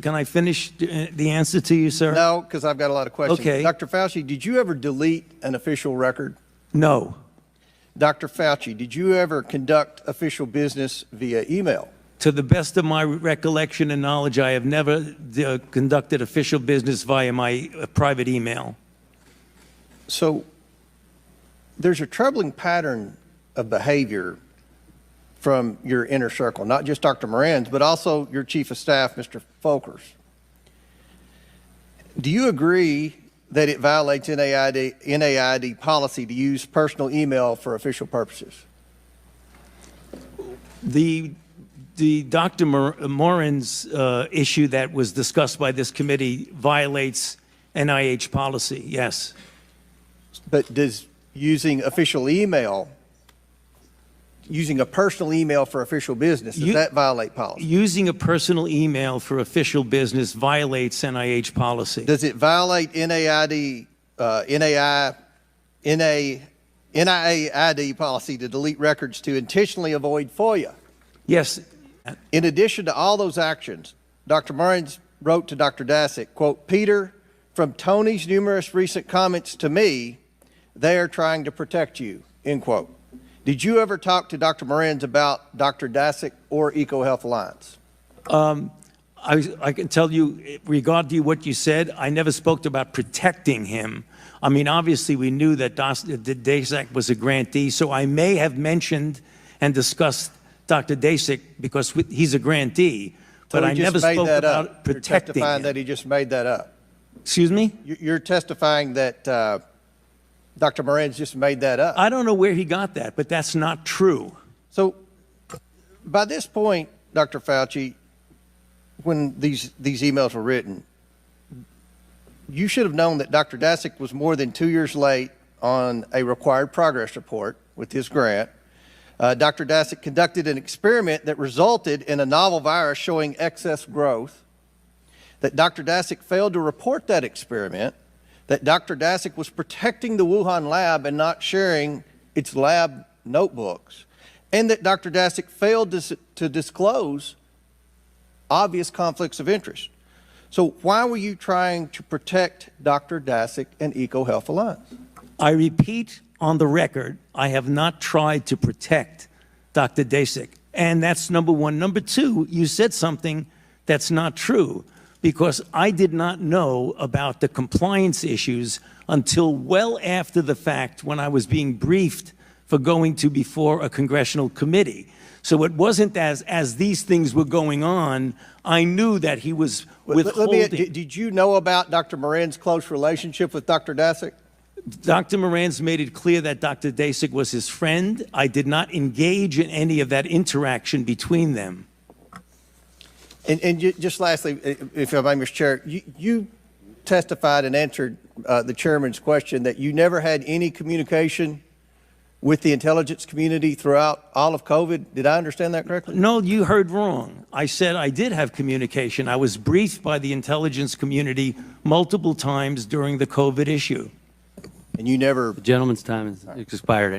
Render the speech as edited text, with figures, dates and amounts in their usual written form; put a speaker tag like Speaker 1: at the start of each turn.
Speaker 1: Can I finish the answer to you, sir?
Speaker 2: No, because I've got a lot of questions.
Speaker 1: Okay.
Speaker 2: Dr. Fauci, did you ever delete an official record?
Speaker 1: No.
Speaker 2: Dr. Fauci, did you ever conduct official business via email?
Speaker 1: To the best of my recollection and knowledge, I have never conducted official business via my private email.
Speaker 2: So there's a troubling pattern of behavior from your inner circle, not just Dr. Moran's, but also your chief of staff, Mr. Folkers. Do you agree that it violates NAID policy to use personal email for official purposes?
Speaker 1: The Dr. Moran's issue that was discussed by this committee violates NIH policy, yes.
Speaker 2: But does using official email, using a personal email for official business, does that violate policy?
Speaker 1: Using a personal email for official business violates NIH policy.
Speaker 2: Does it violate NIAID policy to delete records to intentionally avoid FOIA?
Speaker 1: Yes.
Speaker 2: In addition to all those actions, Dr. Moran wrote to Dr. Daszak, quote, "Peter, from Tony's numerous recent comments to me, they are trying to protect you," end quote. Did you ever talk to Dr. Moran about Dr. Daszak or EcoHealth Alliance?
Speaker 1: I can tell you, regarding what you said, I never spoke about protecting him. I mean, obviously, we knew that Daszak was a grantee, so I may have mentioned and discussed Dr. Daszak because he's a grantee, but I never spoke about protecting him.
Speaker 2: You're testifying that he just made that up.
Speaker 1: Excuse me?
Speaker 2: You're testifying that Dr. Moran's just made that up.
Speaker 1: I don't know where he got that, but that's not true.
Speaker 2: So by this point, Dr. Fauci, when these emails were written, you should have known that Dr. Daszak was more than 2 years late on a required progress report with his grant. Dr. Daszak conducted an experiment that resulted in a novel virus showing excess growth, that Dr. Daszak failed to report that experiment, that Dr. Daszak was protecting the Wuhan lab and not sharing its lab notebooks, and that Dr. Daszak failed to disclose obvious conflicts of interest. So why were you trying to protect Dr. Daszak and EcoHealth Alliance?
Speaker 1: I repeat on the record, I have not tried to protect Dr. Daszak, and that's number one. Number two, you said something that's not true, because I did not know about the compliance issues until well after the fact when I was being briefed for going to before a congressional committee. So it wasn't as these things were going on, I knew that he was withholding.
Speaker 2: Did you know about Dr. Moran's close relationship with Dr. Daszak?
Speaker 1: Dr. Moran's made it clear that Dr. Daszak was his friend. I did not engage in any of that interaction between them.
Speaker 2: And just lastly, if I may, Mr. Chair, you testified and answered the chairman's question that you never had any communication with the intelligence community throughout all of COVID. Did I understand that correctly?
Speaker 1: No, you heard wrong. I said I did have communication. I was briefed by the intelligence community multiple times during the COVID issue.
Speaker 2: And you never...
Speaker 3: The gentleman's time has expired.